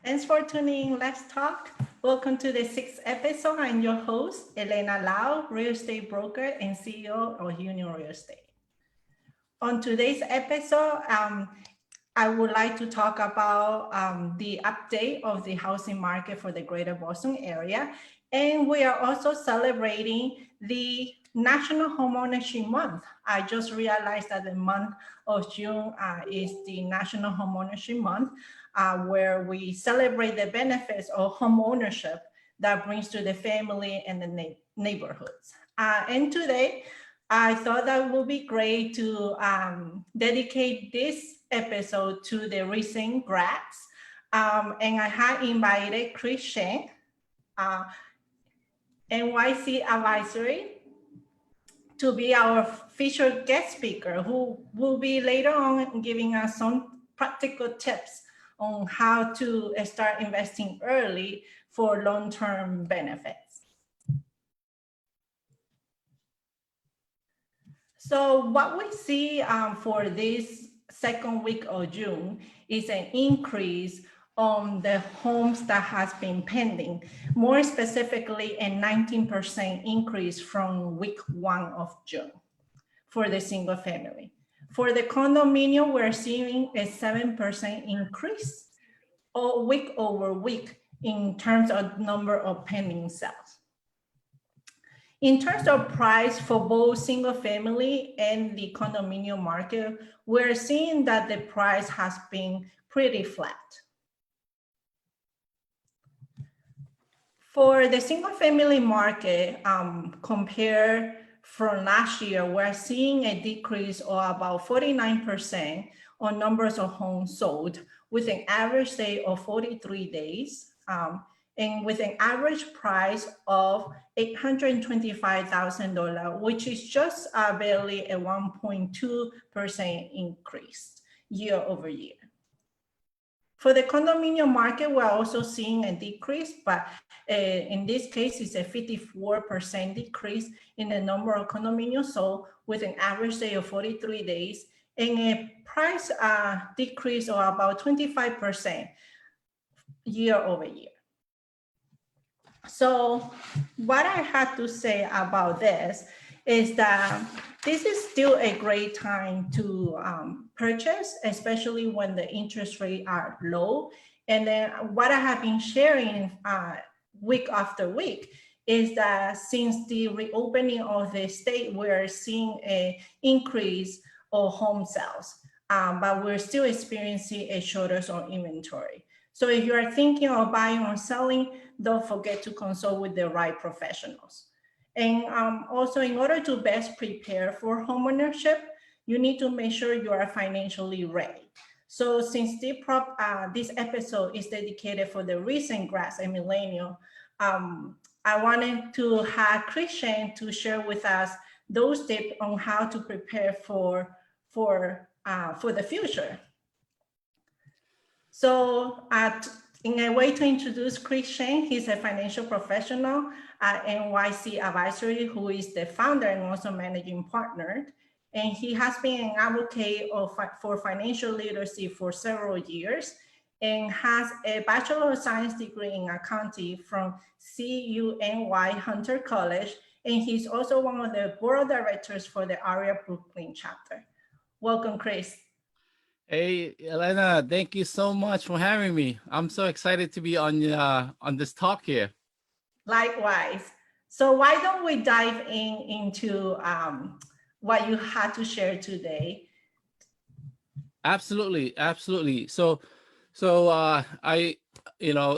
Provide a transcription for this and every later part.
Thanks for tuning in. Let's talk. Welcome to the sixth episode. I'm your host, Elena Lau, real estate broker and CEO of Union Real Estate. On today's episode, I would like to talk about the update of the housing market for the greater Boston area. And we are also celebrating the National Homeownership Month. I just realized that the month of June is the National Homeownership Month, where we celebrate the benefits of homeownership that brings to the family and the neighborhoods. And today, I thought that would be great to dedicate this episode to the recent grads. And I had invited Chen, NYC Advisory, to be our featured guest speaker, who will be later on giving us some practical tips on how to start investing early for long-term benefits. So what we see for this second week of June is an increase on the homes that has been pending, more specifically a 19% increase from week 1 of June for the single family. For the condominium, we're seeing a 7% increase week over week in terms of number of pending sales. In terms of price for both single family and the condominium market, we're seeing that the price has been pretty flat. For the single family market, compared from last year, we're seeing a decrease of about 49% on numbers of homes sold with an average stay of 43 days. And with an average price of $825,000, which is just barely a 1.2% increase year over year. For the condominium market, we're also seeing a decrease, but in this case, it's a 54% decrease in the number of condominiums sold with an average stay of 43 days and a price decrease of about 25% year over year. So what I had to say about this is that this is still a great time to purchase, especially when the interest rates are low. And then what I have been sharing week after week is that since the reopening of the state, we're seeing an increase of home sales, but we're still experiencing a shortage of inventory. So if you are thinking of buying or selling, don't forget to consult with the right professionals. And also, in order to best prepare for homeownership, you need to make sure you are financially ready. So since this episode is dedicated for the recent grads and millennial, I wanted to have Chen to share with us those tips on how to prepare for the future. So in a way to introduce Chen, he's a financial professional at NYC Advisory, who is the founder and also managing partner. And he has been an advocate for financial literacy for several years and has a Bachelor of Science degree in accounting from CUNY Hunter College. And he's also one of the board of directors for the area Brooklyn chapter. Welcome, Chris. Hey, Elena, thank you so much for having me. I'm so excited to be on this talk here. Likewise. So why don't we dive into what you had to share today? Absolutely. So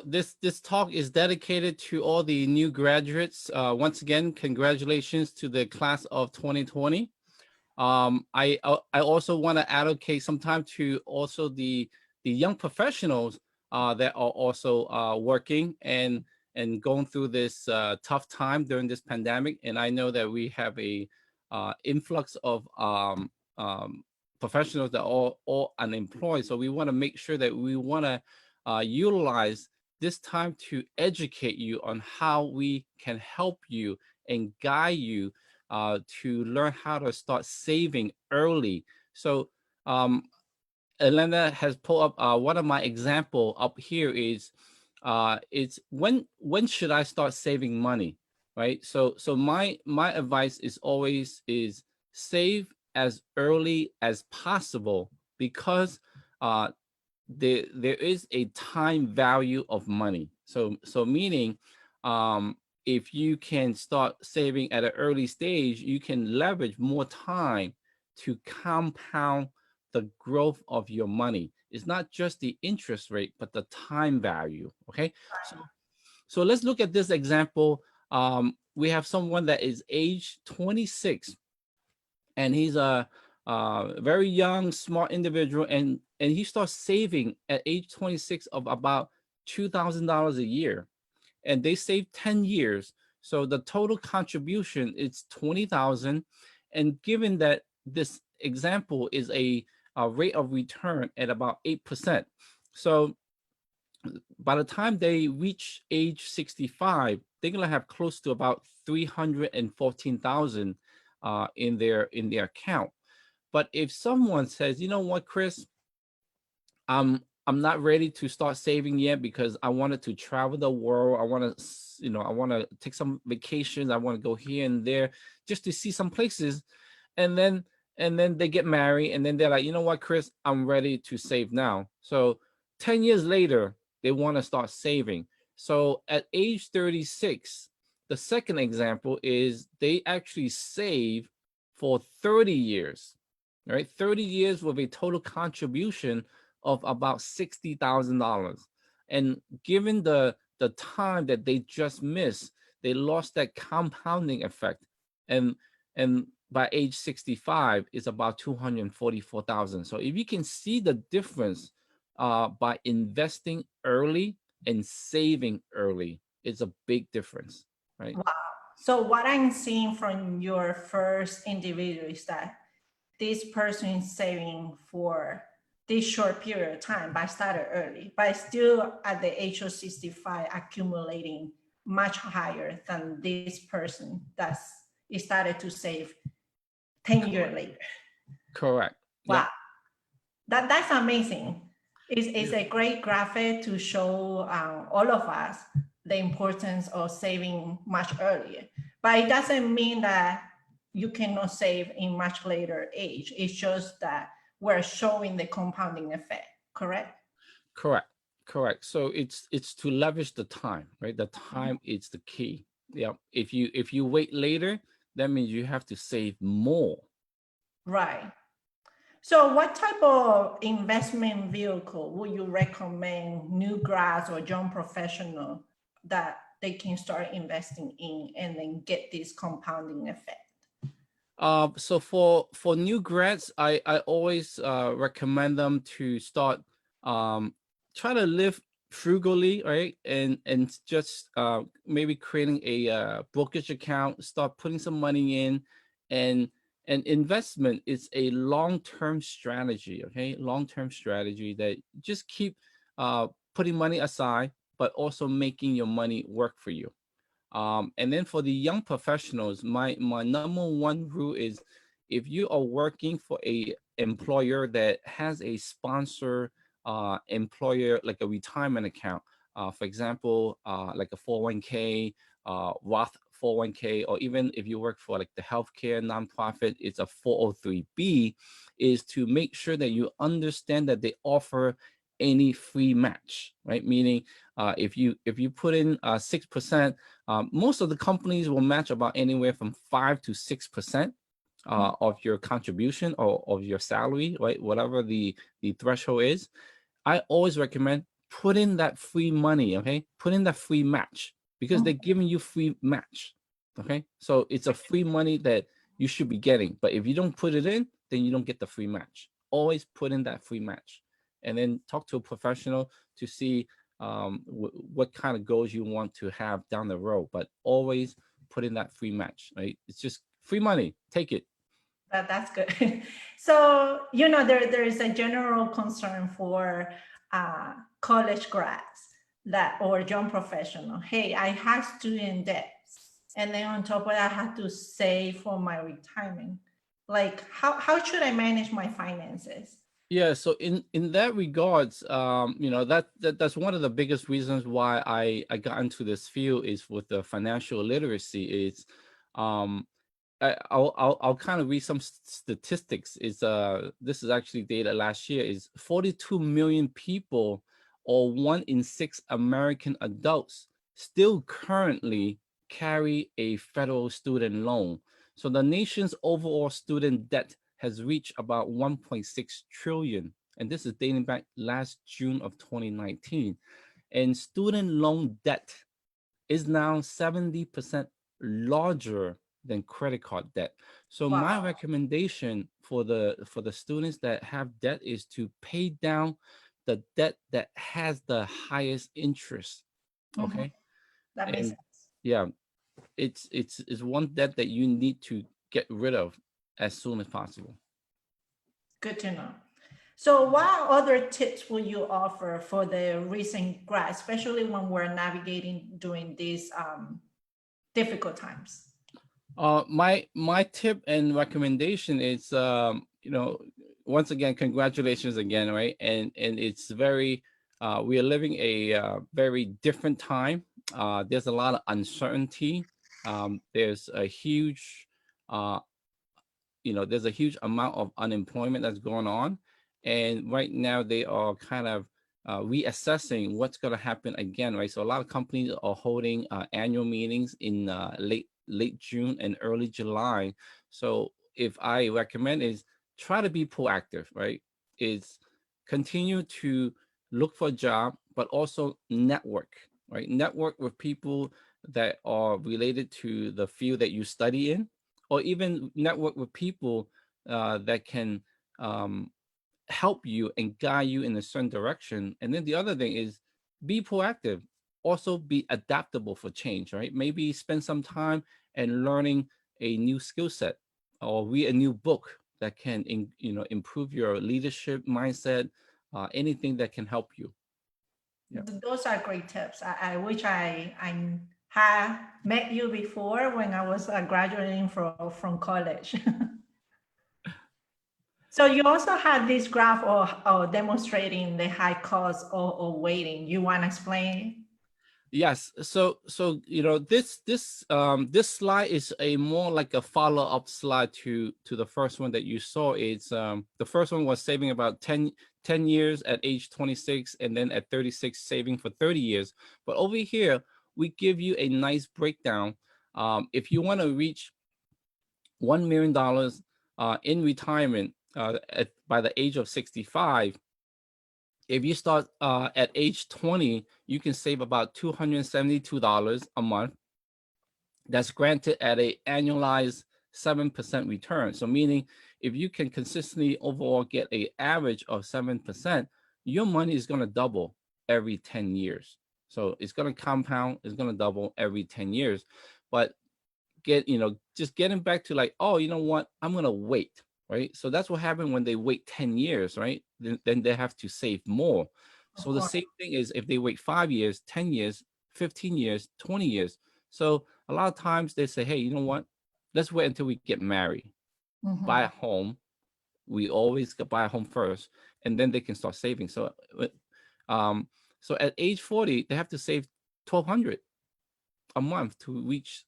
this talk is dedicated to all the new graduates. Once again, congratulations to the class of 2020. I also want to allocate some time to also the young professionals that are also working and going through this tough time during this pandemic. And I know that we have a influx of professionals that are all unemployed. So we want to make sure that we want to utilize this time to educate you on how we can help you and guide you to learn how to start saving early. So Elena has pulled up one of my example up here is it's when should I start saving money, right? So my advice is always is save as early as possible because uh there is a time value of money. So meaning if you can start saving at an early stage, you can leverage more time to compound the growth of your money. It's not just the interest rate, but the time value. Okay. So let's look at this example. We have someone that is age 26 and he's a very young, smart individual, and he starts saving at age 26 of about $2,000 a year, and they save 10 years. So the total contribution is 20,000, and given that this example is a rate of return at about 8%, so by the time they reach age 65, they're gonna have close to about 314,000 in their account. But if someone says, you know what, Chris, I'm not ready to start saving yet because I wanted to travel the world. I want to, I want to take some vacations. I want to go here and there just to see some places, and then they get married, and then they're like, you know what, Chris, I'm ready to save now. So 10 years later, they want to start saving. So at age 36, the second example is they actually save for 30 years, right? 30 years with a total contribution of about $60,000. And given the time that they just missed, they lost that compounding effect. And by age 65 is about 244,000. So if you can see the difference by investing early and saving early, it's a big difference, right? Wow. So what I'm seeing from your first individual is that this person is saving for this short period of time, but started early, but still at the age of 65, accumulating much higher than this person that's started to save 10 years later. Correct. Wow. Yep. That's amazing. It's a great graphic to show all of us the importance of saving much earlier. But it doesn't mean that you cannot save in much later age. It's just that we're showing the compounding effect, correct? Correct. Correct. So it's to leverage the time, right? The time is the key. Yeah. If you wait later, that means you have to save more. Right. So what type of investment vehicle would you recommend new grads or young professional that they can start investing in and then get this compounding effect? So for new grads, I always recommend them to start try to live frugally, right? And just maybe creating a brokerage account, start putting some money in, and investment is a long-term strategy, okay? Long-term strategy that just keep putting money aside, but also making your money work for you. And then for the young professionals, my number one rule is if you are working for a employer that has a sponsor employer like a retirement account, for example, like a 401k, Roth 401k, or even if you work for like the healthcare nonprofit, it's a 403b, is to make sure that you understand that they offer any free match, right? Meaning, if you put in 6%, most of the companies will match about anywhere from 5 to 6% of your contribution or of your salary, right? Whatever the threshold is. I always recommend put in that free money, okay? Put in that free match because they're giving you free match, okay? So it's a free money that you should be getting. But if you don't put it in, then you don't get the free match. Always put in that free match and then talk to a professional to see what kind of goals you want to have down the road, but always put in that free match, right? It's just free money. Take it. That's good. So, there is a general concern for college grads or young professional. Hey, I have student debts. And then on top of that, I have to save for my retirement. Like, how should I manage my finances? Yeah, so in that regards, you know, that's one of the biggest reasons why I got into this field is with the financial literacy is, um, I'll kind of read some statistics. Is this is actually data last year is 42 million people, or 1 in 6 American adults, still currently carry a federal student loan. So the nation's overall student debt has reached about 1.6 trillion, and this is dating back last June of 2019. And student loan debt is now 70% larger than credit card debt. So my Wow. recommendation for the students that have debt is to pay down the debt that has the highest interest. Mhm. Okay. That makes And sense. yeah, it's one debt that you need to get rid of as soon as possible. Good to know. So what other tips will you offer for the recent grad, especially when we're navigating during these difficult times? My tip and recommendation is, you know, once again, congratulations again, right? And it's very, we are living a very different time. There's a lot of uncertainty. There's a huge, uh, you know, there's a huge amount of unemployment that's going on, and right now they are kind of reassessing what's going to happen again, right? So a lot of companies are holding annual meetings in late June and early July. So if I recommend is try to be proactive, right? Is continue to look for a job, but also network, right? Network with people that are related to the field that you study in, or even network with people that can um, help you and guide you in a certain direction. And then the other thing is be proactive. Also be adaptable for change, right? Maybe spend some time and learning a new skill set, or read a new book that can, you know, improve your leadership mindset. Anything that can help you. Yeah. Those are great tips. I wish I had met you before when I was graduating from college. So you also had this graph or demonstrating the high cost or waiting. You want to explain? Yes. So you know, this slide is a more like a follow-up slide to the first one that you saw. It's the first one was saving about 10 years at age 26, and then at 36 saving for 30 years. But over here we give you a nice breakdown. If you want to reach $1 million in retirement by the age of 65, if you start at age 20, you can save about $272 a month. That's granted at a annualized 7% return. So meaning if you can consistently overall get a average of 7%, your money is going to double every 10 years. So it's going to compound, it's going to double every 10 years. But just getting back to like, oh, you know what, I'm gonna wait, right? So that's what happened when they wait 10 years, right? Then they have to save more. Of So the course. same thing is if they wait 5 years, 10 years, 15 years, 20 years. So a lot of times they say, hey, you know what, let's wait until we get married, buy a Mhm. home. We always buy a home first, and then they can start saving. Um so at age 40 they have to save 1,200 a month to reach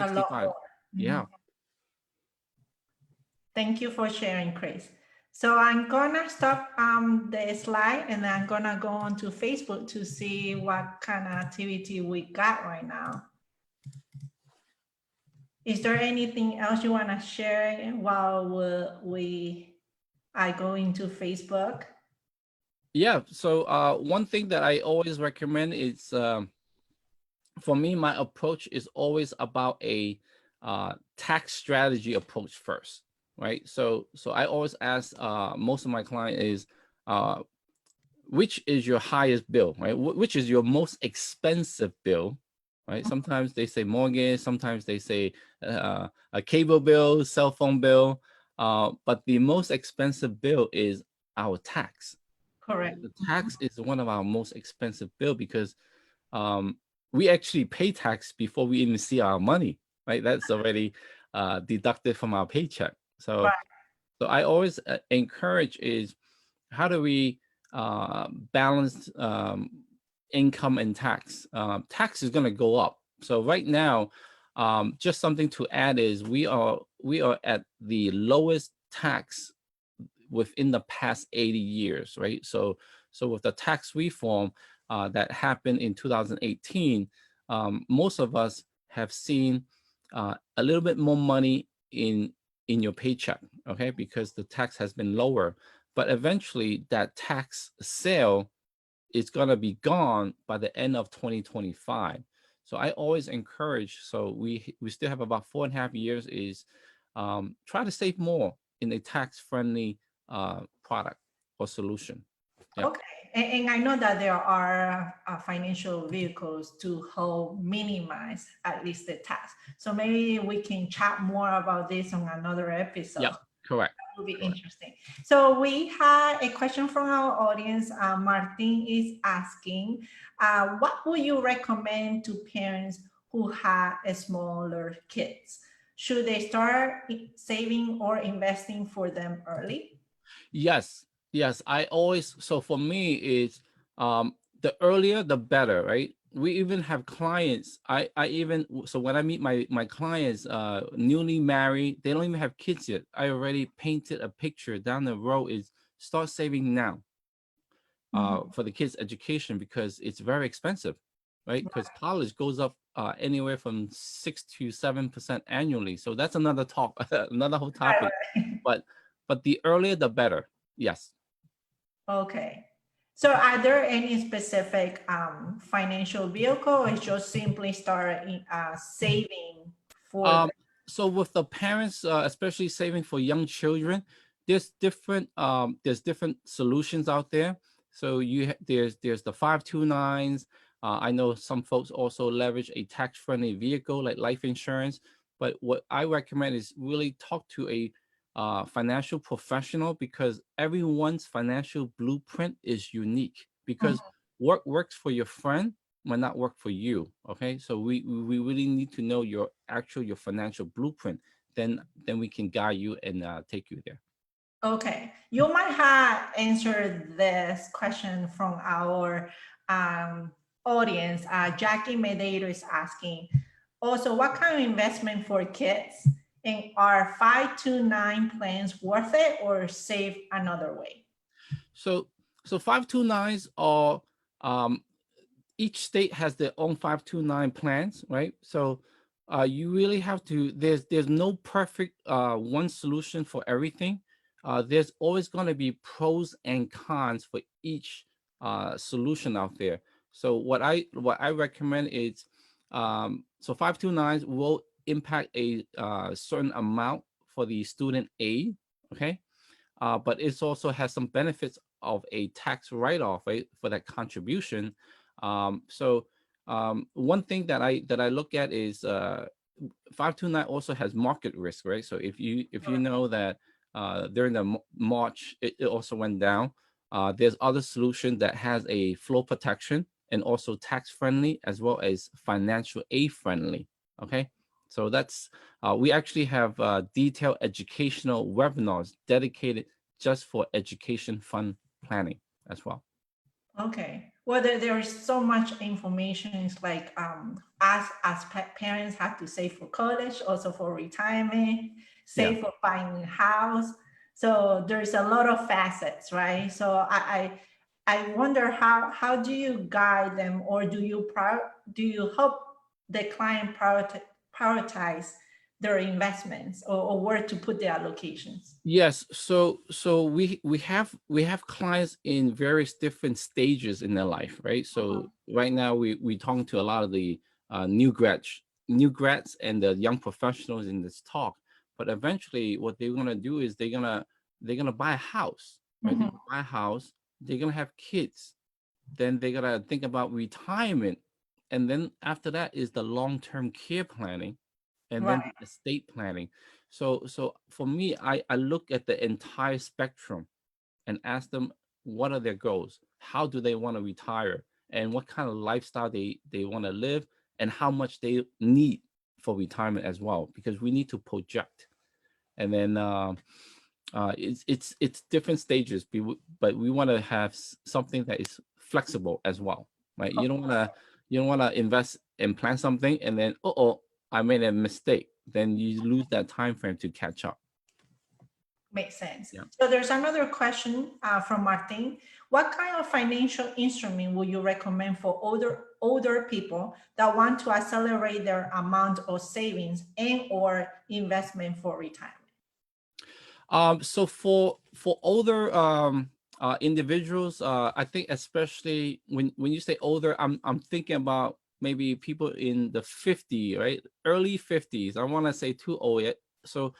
A lot 65. more. Yeah. Mhm. Thank you for sharing, Chris. So I'm gonna stop the slide and I'm gonna go on to Facebook to see what kind of activity we got right now. Is there anything else you wanna share while we I go into Facebook? Yeah. So one thing that I always recommend is, for me, my approach is always about a tax strategy approach first, right? So I always ask most of my client is, uh, which is your highest bill, right? Which is your most expensive bill, right? Sometimes they say mortgage, sometimes they say a cable bill, cell phone bill, but the most expensive bill is our tax. Correct. The tax is one of our most expensive bill because um, we actually pay tax before we even see our money, right? That's already deducted from our paycheck. So Right. I always encourage is balance income and tax? Tax is going to go up. So right now, just something to add is we are at the lowest tax within the past 80 years, right? So with the tax reform that happened in 2018, most of us have seen a little bit more money in your paycheck, okay, because the tax has been lower. But eventually, that tax sale is going to be gone by the end of 2025. So I always encourage. So we still have about 4.5 years. Is try to save more in a tax-friendly product or solution. Yeah. Okay, and I know that there are financial vehicles to help minimize at least the tax. So maybe we can chat more about this on another episode. Yeah. Correct. That will be Correct. interesting. So we had a question from our audience. Martin is asking, what would you recommend to parents who have smaller kids? Should they start saving or investing for them early? Yes, yes. I always, so for me, it's the earlier the better, right? We even have clients. I even, so when I meet my clients, newly married, they don't even have kids yet. I already painted a picture down the road is start saving now for the kids' education, because it's very expensive, right? Because college goes up anywhere from 6 to 7% annually. So that's another talk, another whole topic. But the earlier the better. Yes. Okay. So are there any specific financial vehicle, or just simply start saving for them? So with the parents, especially saving for young children, there's different solutions out there. So there's the 529s. I know some folks also leverage a tax-friendly vehicle like life insurance. But what I recommend is really talk to a financial professional, because everyone's financial blueprint is unique. Because what works for your friend might not work for you. Okay, so we really need to know your financial blueprint. Then we can guide you and take you there. Okay, you might have answered this question from our audience. Jackie Medeiros is asking, also, what kind of investment for kids? And are 529 plans worth it, or save another way? So 529s are each state has their own 529 plans, right? So you really have to, there's no perfect one solution for everything. There's always going to be pros and cons for each solution out there. So what I recommend is, so 529s will impact a certain amount for the student aid, okay? But it also has some benefits of a tax write-off, right, for that contribution. One thing that I look at is 529 also has market risk, right? So if you know that during the March it also went down, there's other solution that has a flow protection and also tax friendly as well as financial aid friendly. Okay, so that's we actually have detailed educational webinars dedicated just for education fund planning as well. Okay. Well, there is so much information. It's like as parents have to save for college, also for retirement, save for buying a house. So there's a lot of facets, right? So I wonder how do you guide them, or do you help the client prioritize their investments, or where to put their allocations? Yes, so we have clients in various different stages in their life, right? So right now we talking to a lot of the new grads and the young professionals in this talk. But eventually, what they're gonna do is they're gonna buy a house, right? They're gonna buy a house. They're gonna have kids. Then they're gonna think about retirement, and then after that is the long-term care planning, and then Right. the estate planning. So for me, I look at the entire spectrum and ask them what are their goals, how do they want to retire, and what kind of lifestyle they want to live, and how much they need for retirement as well, because we need to project. And then it's different stages, but we want to have something that is flexible as well, right? You don't want to invest and plan something and then I made a mistake. Then you lose that time frame to catch up. Makes sense. Yeah. So there's another question from Martin. What kind of financial instrument would you recommend for older people that want to accelerate their amount of savings and or investment for retirement? So for older individuals, I think especially when you say older, I'm thinking about maybe people in the 50s, right? Early 50s. I want to say too old yet. So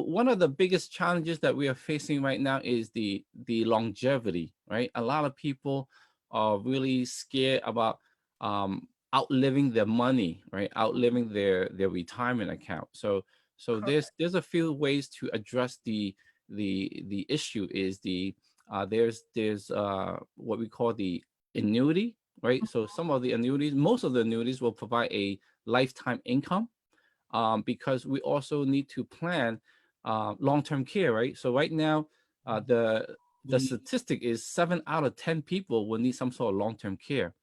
one of the biggest challenges that we are facing right now is the longevity, right? A lot of people are really scared about outliving their money, right? Outliving their retirement account. So there's a few ways to address the issue. Is there's what we call the annuity, right? So some of the annuities, most of the annuities will provide a lifetime income, because we also need to plan long-term care, right? So right now, the statistic is 7 out of 10 people will need some sort of long-term care.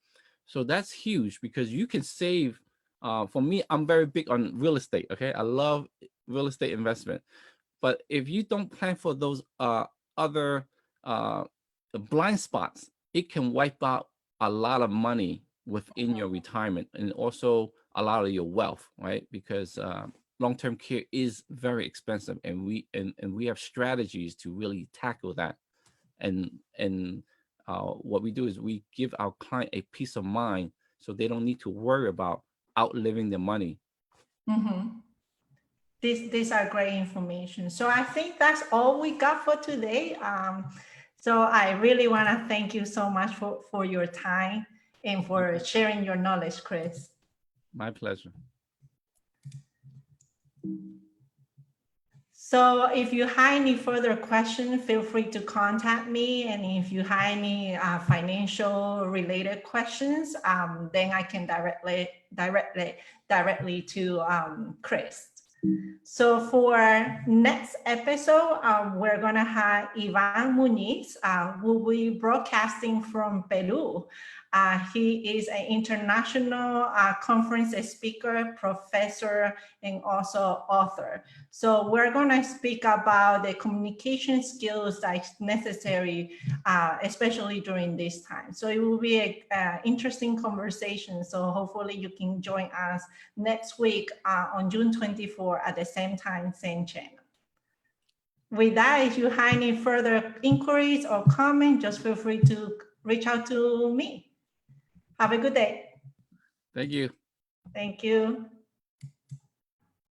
So that's huge because you can save. For me, I'm very big on real estate. Okay, I love real estate investment. But if you don't plan for those other blind spots, it can wipe out a lot of money within your retirement and also a lot of your wealth, right? Because long-term care is very expensive, and we have strategies to really tackle that. And what we do is we give our client a peace of mind, so they don't need to worry about outliving their money. Mm-hmm. These are great information. So I think that's all we got for today. So I really want to thank you so much for your time and for sharing your knowledge, Chris. My pleasure. So if you have any further questions, feel free to contact me. And if you have any financial related questions, then I can directly to Chris. So for next episode, we're gonna have Ivan Muniz, who will be broadcasting from Peru. He is an international conference speaker, professor, and also author. So we're gonna speak about the communication skills that's necessary, especially during this time. So it will be an interesting conversation. So hopefully you can join us next week on June 24 at the same time, same channel. With that, if you have any further inquiries or comments, just feel free to reach out to me. Have a good day. Thank you. Thank you.